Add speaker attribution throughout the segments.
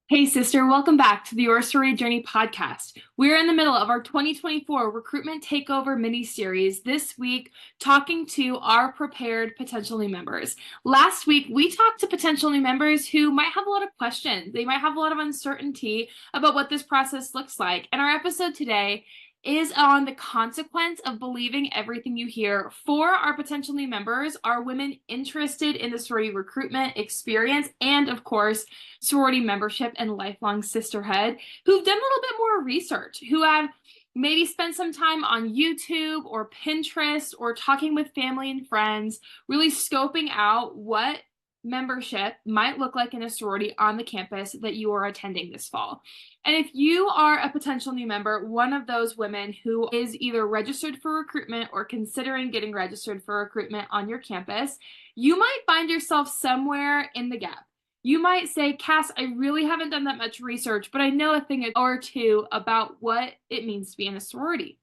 Speaker 1: Hey, sister, welcome back to the Your Sorority Journey podcast. We're in the middle of our 2024 Recruitment Takeover mini-series this week, talking to our prepared potential new members. Last week, we talked to potential new members who might have a lot of questions. They might have a lot of uncertainty about what this process looks like. And our episode today is on the consequence of believing everything you hear. For our potential new members are women interested in the sorority recruitment experience and, of course, sorority membership and lifelong sisterhood who've done a little bit more research, who have maybe spent some time on YouTube or Pinterest or talking with family and friends, really scoping out what membership might look like in a sorority on the campus that you are attending this fall. And if you are a potential new member, one of those women who is either registered for recruitment or considering getting registered for recruitment on your campus, you might find yourself somewhere in the gap. You might say, Cass, I really haven't done that much research, but I know a thing or two about what it means to be in a sorority.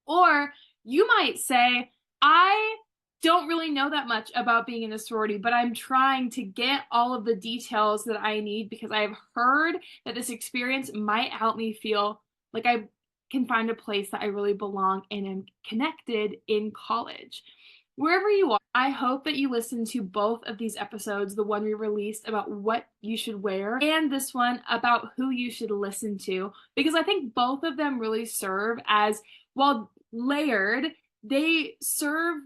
Speaker 1: Or you might say, I don't really know that much about being in a sorority, but I'm trying to get all of the details that I need because I've heard that this experience might help me feel like I can find a place that I really belong and am connected in college. Wherever you are, I hope that you listen to both of these episodes, the one we released about what you should wear and this one about who you should listen to, because I think both of them really serve as, while layered, they serve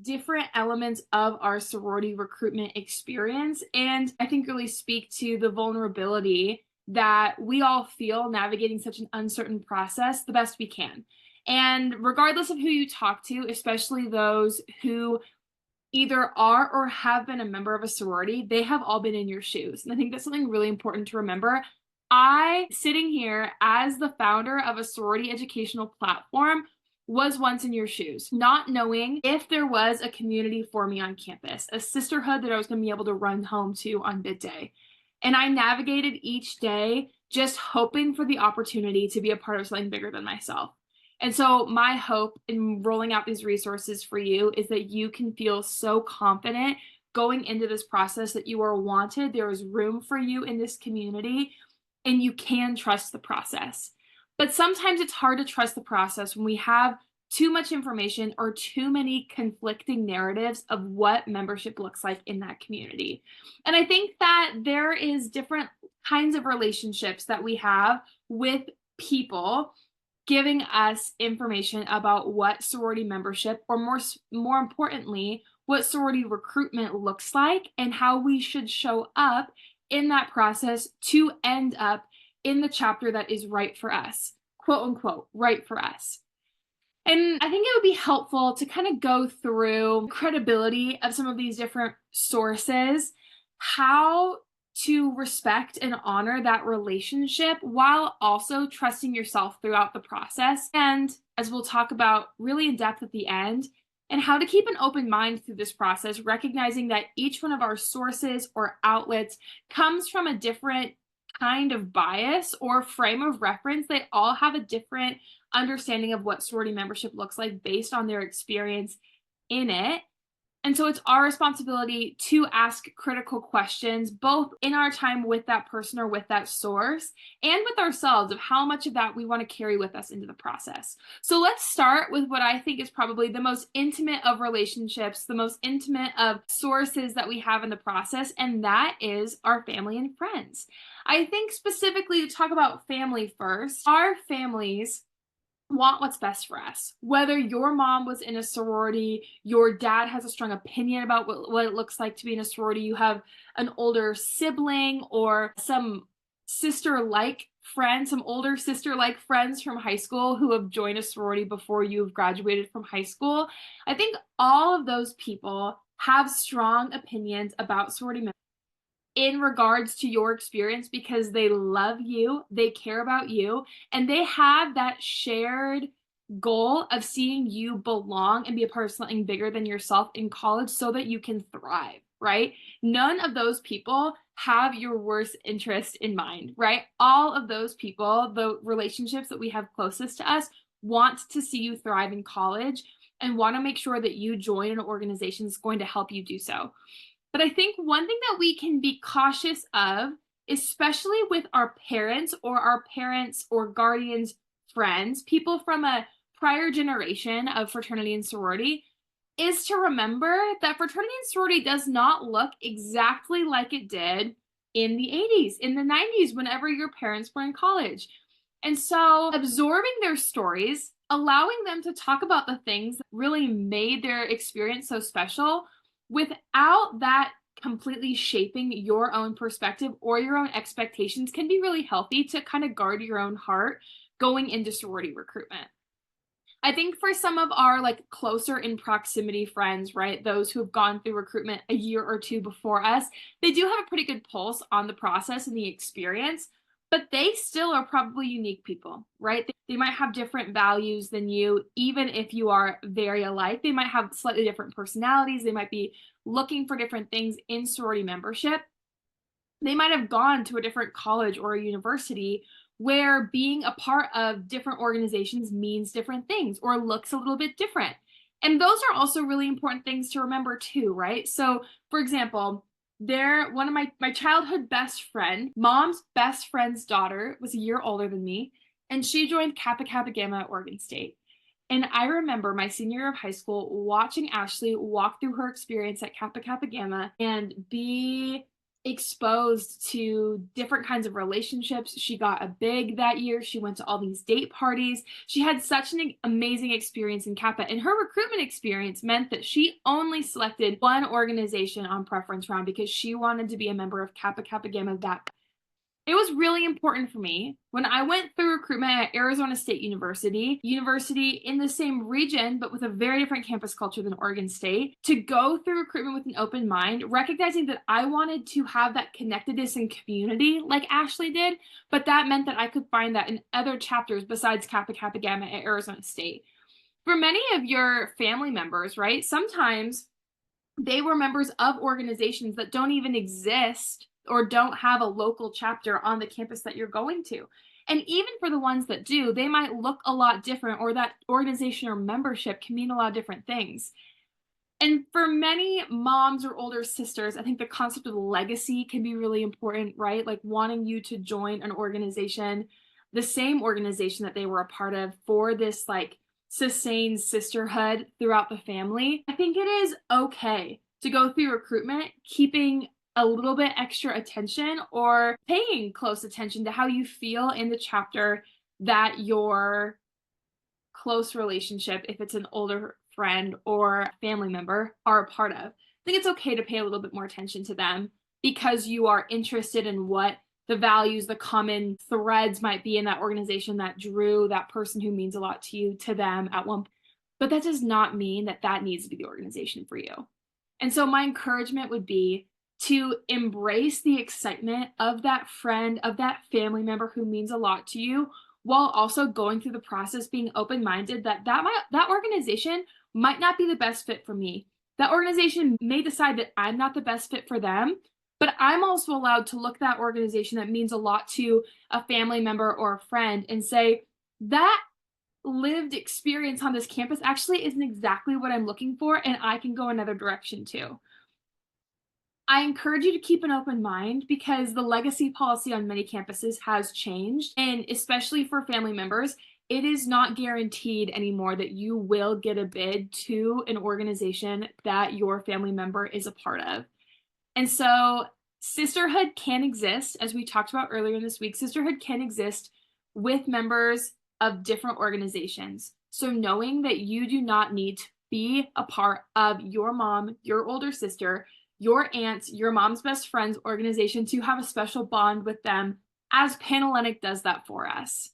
Speaker 1: different elements of our sorority recruitment experience, and I think really speak to the vulnerability that we all feel navigating such an uncertain process the best we can. And regardless of who you talk to, especially those who either are or have been a member of a sorority, they have all been in your shoes. And I think that's something really important to remember. I, sitting here as the founder of a sorority educational platform, was once in your shoes, not knowing if there was a community for me on campus, a sisterhood that I was going to be able to run home to on bid day. And I navigated each day just hoping for the opportunity to be a part of something bigger than myself. And so my hope in rolling out these resources for you is that you can feel so confident going into this process that you are wanted, there is room for you in this community, and you can trust the process. But sometimes it's hard to trust the process when we have too much information or too many conflicting narratives of what membership looks like in that community. And I think that there is different kinds of relationships that we have with people giving us information about what sorority membership, or more importantly, what sorority recruitment looks like and how we should show up in that process to end up in the chapter that is right for us, quote unquote, right for us. And I think it would be helpful to kind of go through credibility of some of these different sources, how to respect and honor that relationship while also trusting yourself throughout the process. And as we'll talk about really in depth at the end, and how to keep an open mind through this process, recognizing that each one of our sources or outlets comes from a different kind of bias or frame of reference. They all have a different understanding of what sorority membership looks like based on their experience in it. And so it's our responsibility to ask critical questions, both in our time with that person or with that source, and with ourselves of how much of that we want to carry with us into the process. So let's start with what I think is probably the most intimate of relationships, the most intimate of sources that we have in the process, and that is our family and friends. I think specifically to talk about family first, our families want what's best for us. Whether your mom was in a sorority, your dad has a strong opinion about what it looks like to be in a sorority, you have an older sibling or some sister-like friends, some older sister-like friends from high school who have joined a sorority before you've graduated from high school. I think all of those people have strong opinions about sorority members in regards to your experience because they love you, they care about you, and they have that shared goal of seeing you belong and be a part of something bigger than yourself in college so that you can thrive, right? None of those people have your worst interest in mind, right? All of those people, the relationships that we have closest to us, want to see you thrive in college and want to make sure that you join an organization that's going to help you do so. But I think one thing that we can be cautious of especially with our parents or guardians' friends, people from a prior generation of fraternity and sorority, is to remember that fraternity and sorority does not look exactly like it did in the 80s, in the 90s, whenever your parents were in college. And so absorbing their stories, allowing them to talk about the things that really made their experience so special without that completely shaping your own perspective or your own expectations can be really healthy to kind of guard your own heart going into sorority recruitment. I think for some of our like closer in proximity friends, right, those who have gone through recruitment a year or two before us, they do have a pretty good pulse on the process and the experience, but they still are probably unique people, right? They might have different values than you, even if you are very alike. They might have slightly different personalities. They might be looking for different things in sorority membership. They might have gone to a different college or a university where being a part of different organizations means different things or looks a little bit different. And those are also really important things to remember too, right? So, for example, one of my childhood best friend, mom's best friend's daughter was a year older than me, and she joined Kappa Kappa Gamma at Oregon State. And I remember my senior year of high school watching Ashley walk through her experience at Kappa Kappa Gamma and be exposed to different kinds of relationships. She got a big that year. She went to all these date parties. She had such an amazing experience in Kappa, and her recruitment experience meant that she only selected one organization on preference round because she wanted to be a member of Kappa Kappa Gamma that it was really important for me when I went through recruitment at Arizona State University in the same region, but with a very different campus culture than Oregon State, to go through recruitment with an open mind, recognizing that I wanted to have that connectedness and community like Ashley did, but that meant that I could find that in other chapters besides Kappa Kappa Gamma at Arizona State. For many of your family members, right, sometimes they were members of organizations that don't even exist or don't have a local chapter on the campus that you're going to. And even for the ones that do, they might look a lot different, or that organization or membership can mean a lot of different things. And for many moms or older sisters, I think the concept of legacy can be really important, right? Like wanting you to join an organization, the same organization that they were a part of, for this like sustained sisterhood throughout the family. I think it is okay to go through recruitment, keeping a little bit extra attention or paying close attention to how you feel in the chapter that your close relationship, if it's an older friend or family member, are a part of. I think it's okay to pay a little bit more attention to them because you are interested in what the values, the common threads might be in that organization that drew that person who means a lot to you to them at one point. But that does not mean that that needs to be the organization for you. And so my encouragement would be to embrace the excitement of that friend, of that family member who means a lot to you, while also going through the process being open-minded that organization might not be the best fit for me. That organization may decide that I'm not the best fit for them, but I'm also allowed to look at that organization that means a lot to a family member or a friend and say, that lived experience on this campus actually isn't exactly what I'm looking for, and I can go another direction too. I encourage you to keep an open mind because the legacy policy on many campuses has changed, and especially for family members, it is not guaranteed anymore that you will get a bid to an organization that your family member is a part of. And so sisterhood can exist, as we talked about earlier in this week, sisterhood can exist with members of different organizations. So knowing that you do not need to be a part of your mom, your older sister, your aunt's, your mom's best friend's organization to have a special bond with them, as Panhellenic does that for us.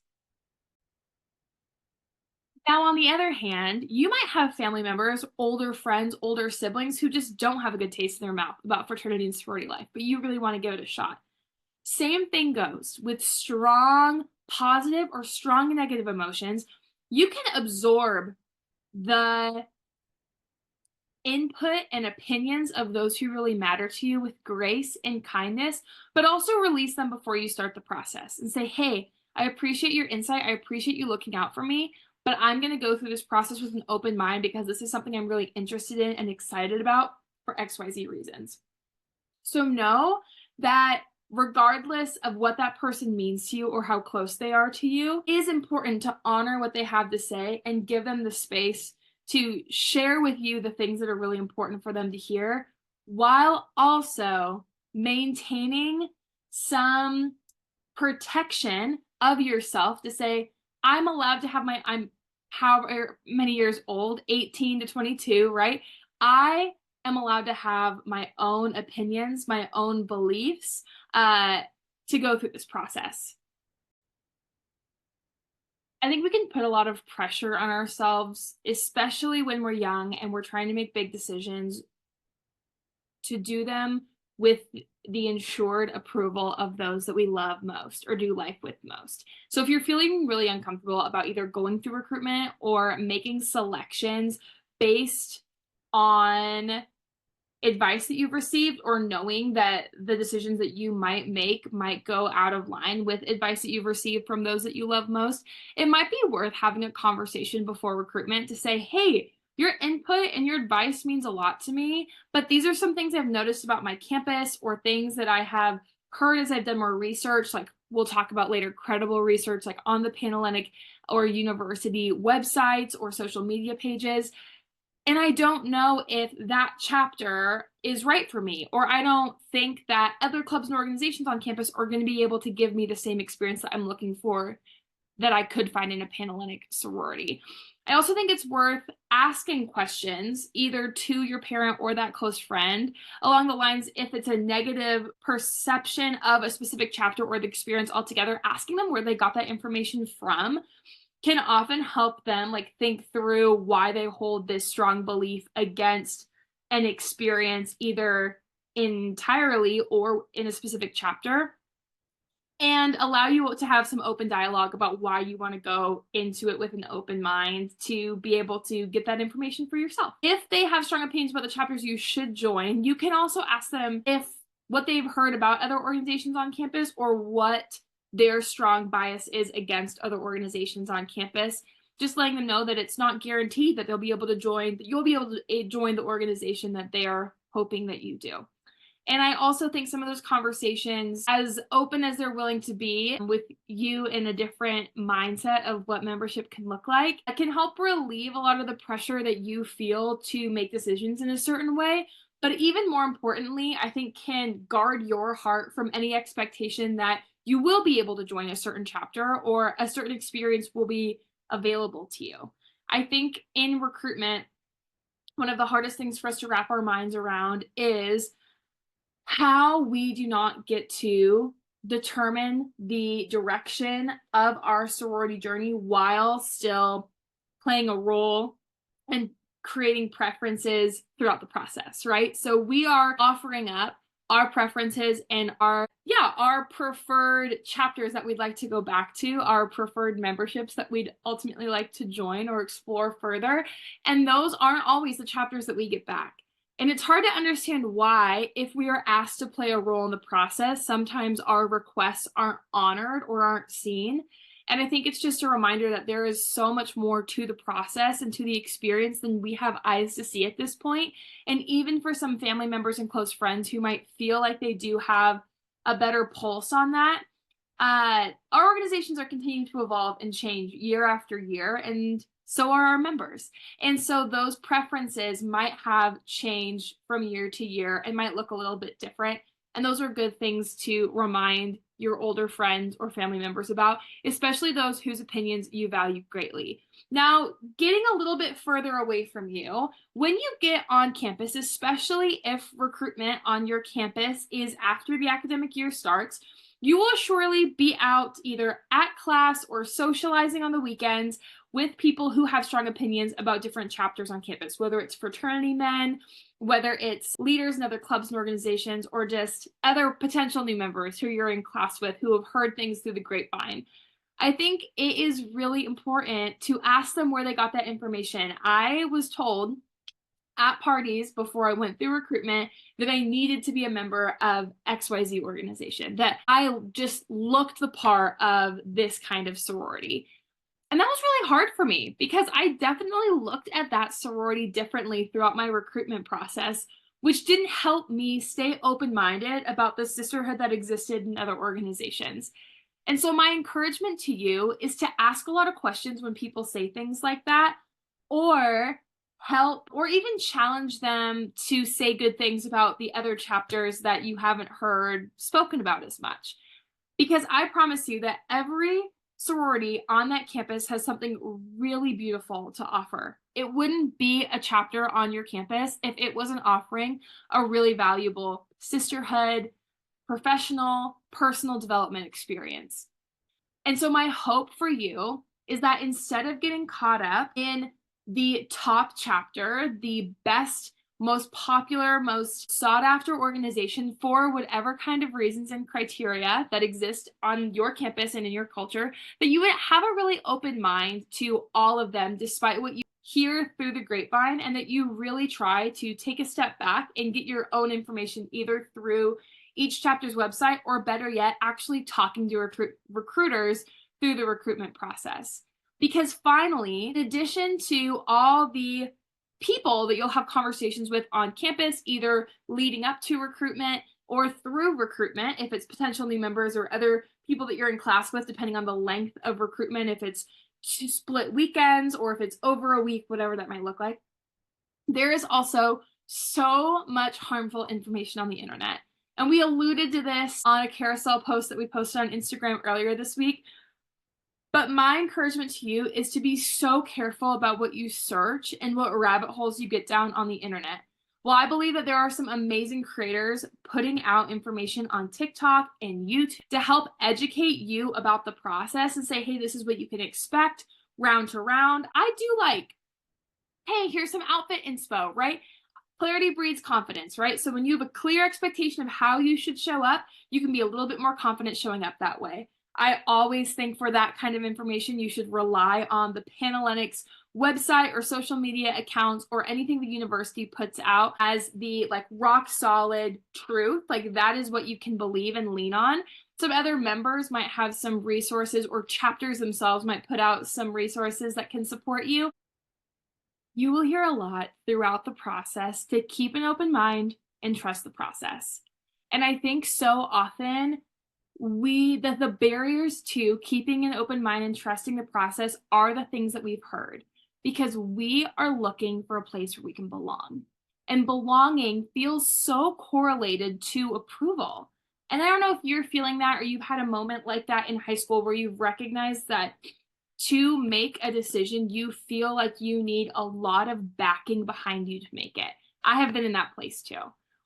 Speaker 1: Now, on the other hand, you might have family members, older friends, older siblings who just don't have a good taste in their mouth about fraternity and sorority life, but you really want to give it a shot. Same thing goes with strong positive or strong negative emotions. You can absorb the input and opinions of those who really matter to you with grace and kindness, but also release them before you start the process and say, hey, I appreciate your insight. I appreciate you looking out for me, but I'm going to go through this process with an open mind because this is something I'm really interested in and excited about for XYZ reasons. So know that regardless of what that person means to you or how close they are to you, it is important to honor what they have to say and give them the space to share with you the things that are really important for them to hear, while also maintaining some protection of yourself to say, I'm allowed to have I'm however many years old, 18 to 22, right? I am allowed to have my own opinions, my own beliefs, to go through this process. I think we can put a lot of pressure on ourselves, especially when we're young and we're trying to make big decisions, to do them with the ensured approval of those that we love most or do life with most. So if you're feeling really uncomfortable about either going through recruitment or making selections based on advice that you've received, or knowing that the decisions that you might make might go out of line with advice that you've received from those that you love most, it might be worth having a conversation before recruitment to say, hey, your input and your advice means a lot to me, but these are some things I've noticed about my campus or things that I have heard as I've done more research, like we'll talk about later, credible research, like on the Panhellenic or university websites or social media pages. And I don't know if that chapter is right for me, or I don't think that other clubs and organizations on campus are going to be able to give me the same experience that I'm looking for that I could find in a Panhellenic sorority. I also think it's worth asking questions either to your parent or that close friend along the lines, if it's a negative perception of a specific chapter or the experience altogether, asking them where they got that information from can often help them like think through why they hold this strong belief against an experience, either entirely or in a specific chapter, and allow you to have some open dialogue about why you want to go into it with an open mind to be able to get that information for yourself. If they have strong opinions about the chapters you should join, you can also ask them if what they've heard about other organizations on campus or what their strong bias is against other organizations on campus, just letting them know that it's not guaranteed that they'll be able to join, that you'll be able to join the organization that they are hoping that you do. And I also think some of those conversations, as open as they're willing to be with you in a different mindset of what membership can look like, can help relieve a lot of the pressure that you feel to make decisions in a certain way. But even more importantly, I think can guard your heart from any expectation that you will be able to join a certain chapter or a certain experience will be available to you. I think in recruitment, one of the hardest things for us to wrap our minds around is how we do not get to determine the direction of our sorority journey while still playing a role and creating preferences throughout the process, right? So we are offering up our preferences and our preferred chapters that we'd like to go back to, our preferred memberships that we'd ultimately like to join or explore further. And those aren't always the chapters that we get back. And it's hard to understand why, if we are asked to play a role in the process, sometimes our requests aren't honored or aren't seen. And I think it's just a reminder that there is so much more to the process and to the experience than we have eyes to see at this point. And even for some family members and close friends who might feel like they do have a better pulse on that, our organizations are continuing to evolve and change year after year, and so are our members. And so those preferences might have changed from year to year and might look a little bit different. And those are good things to remind your older friends or family members about, especially those whose opinions you value greatly. Now, getting a little bit further away from you, when you get on campus, especially if recruitment on your campus is after the academic year starts, you will surely be out either at class or socializing on the weekends with people who have strong opinions about different chapters on campus, whether it's fraternity men, whether it's leaders in other clubs and organizations, or just other potential new members who you're in class with who have heard things through the grapevine. I think it is really important to ask them where they got that information. I was told at parties before I went through recruitment that I needed to be a member of XYZ organization, that I just looked the part of this kind of sorority. And that was really hard for me because I definitely looked at that sorority differently throughout my recruitment process which didn't help me stay open-minded about the sisterhood that existed in other organizations. And so my encouragement to you is to ask a lot of questions when people say things like that, or help or even challenge them to say good things about the other chapters that you haven't heard spoken about as much. Because I promise you that every sorority on that campus has something really beautiful to offer. It wouldn't be a chapter on your campus if it wasn't offering a really valuable sisterhood, professional, personal development experience. And so my hope for you is that instead of getting caught up in the top chapter, the best, most popular, most sought after organization for whatever kind of reasons and criteria that exist on your campus and in your culture, that you would have a really open mind to all of them, despite what you hear through the grapevine, and that you really try to take a step back and get your own information either through each chapter's website, or better yet, actually talking to recruiters through the recruitment process. Because finally, in addition to all the people that you'll have conversations with on campus, either leading up to recruitment or through recruitment, if it's potential new members or other people that you're in class with, depending on the length of recruitment, if it's split weekends or if it's over a week, whatever that might look like, there is also so much harmful information on the internet. And we alluded to this on a carousel post that we posted on Instagram earlier this week. But my encouragement to you is to be so careful about what you search and what rabbit holes you get down on the internet. While I believe that there are some amazing creators putting out information on TikTok and YouTube to help educate you about the process and say, hey, this is what you can expect round to round, I do like, hey, here's some outfit inspo, right? Clarity breeds confidence, right? So when you have a clear expectation of how you should show up, you can be a little bit more confident showing up that way. I always think for that kind of information, you should rely on the Panhellenics website or social media accounts or anything the university puts out as the like rock solid truth. Like that is what you can believe and lean on. Some other members might have some resources, or chapters themselves might put out some resources that can support you. You will hear a lot throughout the process to keep an open mind and trust the process. And I think so often that the barriers to keeping an open mind and trusting the process are the things that we've heard, because we are looking for a place where we can belong. And belonging feels so correlated to approval. And I don't know if you're feeling that, or you've had a moment like that in high school where you've recognized that to make a decision, you feel like you need a lot of backing behind you to make it. I have been in that place too,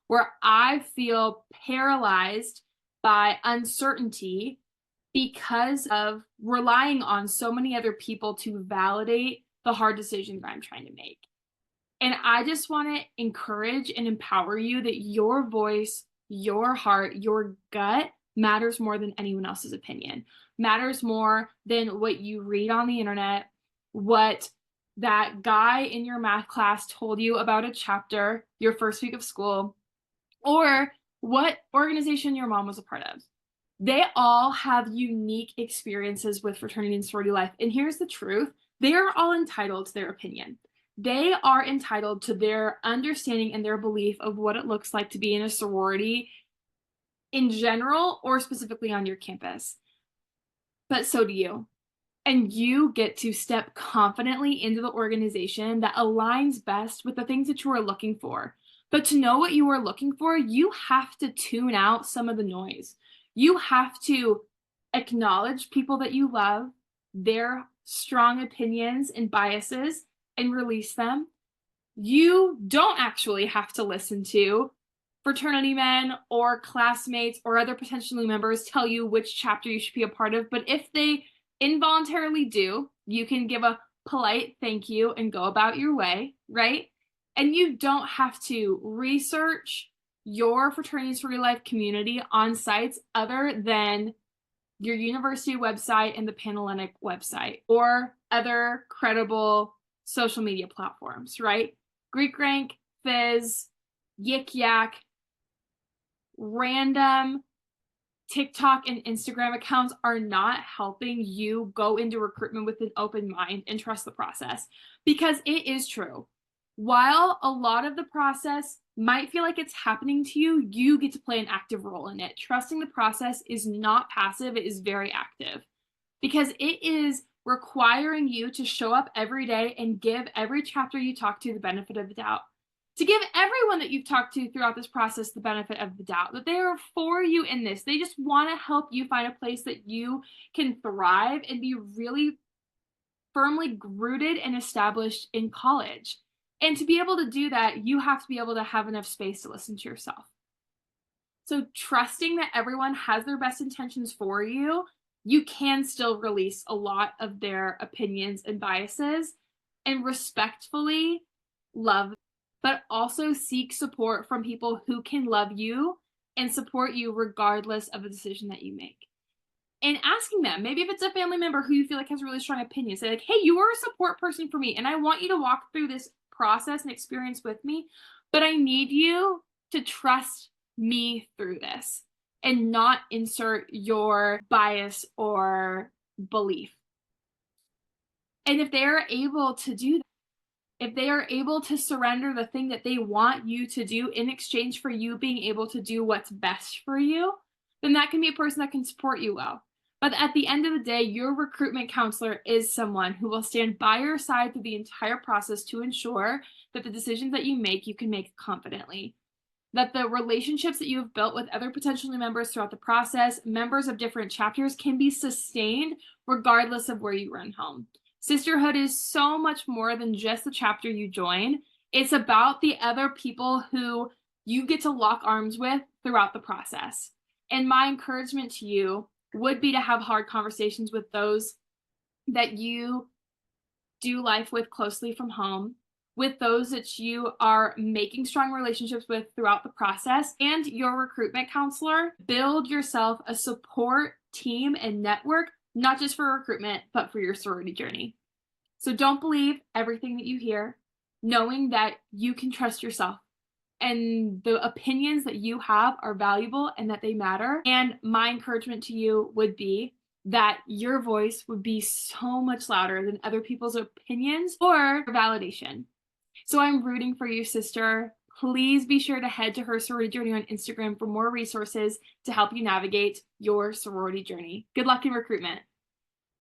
Speaker 1: where I feel paralyzed by uncertainty because of relying on so many other people to validate the hard decisions I'm trying to make. And I just want to encourage and empower you that your voice, your heart, your gut matters more than anyone else's opinion, matters more than what you read on the internet, what that guy in your math class told you about a chapter your first week of school, or what organization your mom was a part of. They all have unique experiences with fraternity and sorority life. And here's the truth. They are all entitled to their opinion. They are entitled to their understanding and their belief of what it looks like to be in a sorority in general, or specifically on your campus. But so do you. And you get to step confidently into the organization that aligns best with the things that you are looking for. But to know what you are looking for, you have to tune out some of the noise. You have to acknowledge people that you love, their strong opinions and biases, and release them. You don't actually have to listen to fraternity men or classmates or other potential new members tell you which chapter you should be a part of. But if they involuntarily do, you can give a polite thank you and go about your way, right? And you don't have to research your fraternity and sorority life community on sites other than your university website and the Panhellenic website, or other credible social media platforms, right? Greek Rank, Fizz, Yik Yak, random TikTok and Instagram accounts are not helping you go into recruitment with an open mind and trust the process. Because it is true. While a lot of the process might feel like it's happening to you, you get to play an active role in it. Trusting the process is not passive, it is very active because it is requiring you to show up every day and give every chapter you talk to the benefit of the doubt. To give everyone that you've talked to throughout this process the benefit of the doubt, that they are for you in this. They just want to help you find a place that you can thrive and be really firmly rooted and established in college. And to be able to do that, you have to be able to have enough space to listen to yourself. So trusting that everyone has their best intentions for you, you can still release a lot of their opinions and biases and respectfully love, but also seek support from people who can love you and support you regardless of the decision that you make. And asking them, maybe if it's a family member who you feel like has a really strong opinion, say like, hey, you are a support person for me, and I want you to walk through this process and experience with me, but I need you to trust me through this and not insert your bias or belief. And if they are able to do that, if they are able to surrender the thing that they want you to do in exchange for you being able to do what's best for you, then that can be a person that can support you well. But at the end of the day, your recruitment counselor is someone who will stand by your side through the entire process to ensure that the decisions that you can make confidently. That the relationships that you have built with other potential new members throughout the process, members of different chapters, can be sustained regardless of where you run home. Sisterhood is so much more than just the chapter you join. It's about the other people who you get to lock arms with throughout the process. And my encouragement to you would be to have hard conversations with those that you do life with closely from home, with those that you are making strong relationships with throughout the process, and your recruitment counselor. Build yourself a support team and network, not just for recruitment, but for your sorority journey. So don't believe everything that you hear, knowing that you can trust yourself and the opinions that you have are valuable and that they matter. And my encouragement to you would be that your voice would be so much louder than other people's opinions or validation. So I'm rooting for you, sister. Please be sure to head to her sorority journey on Instagram for more resources to help you navigate your sorority journey. Good luck in recruitment.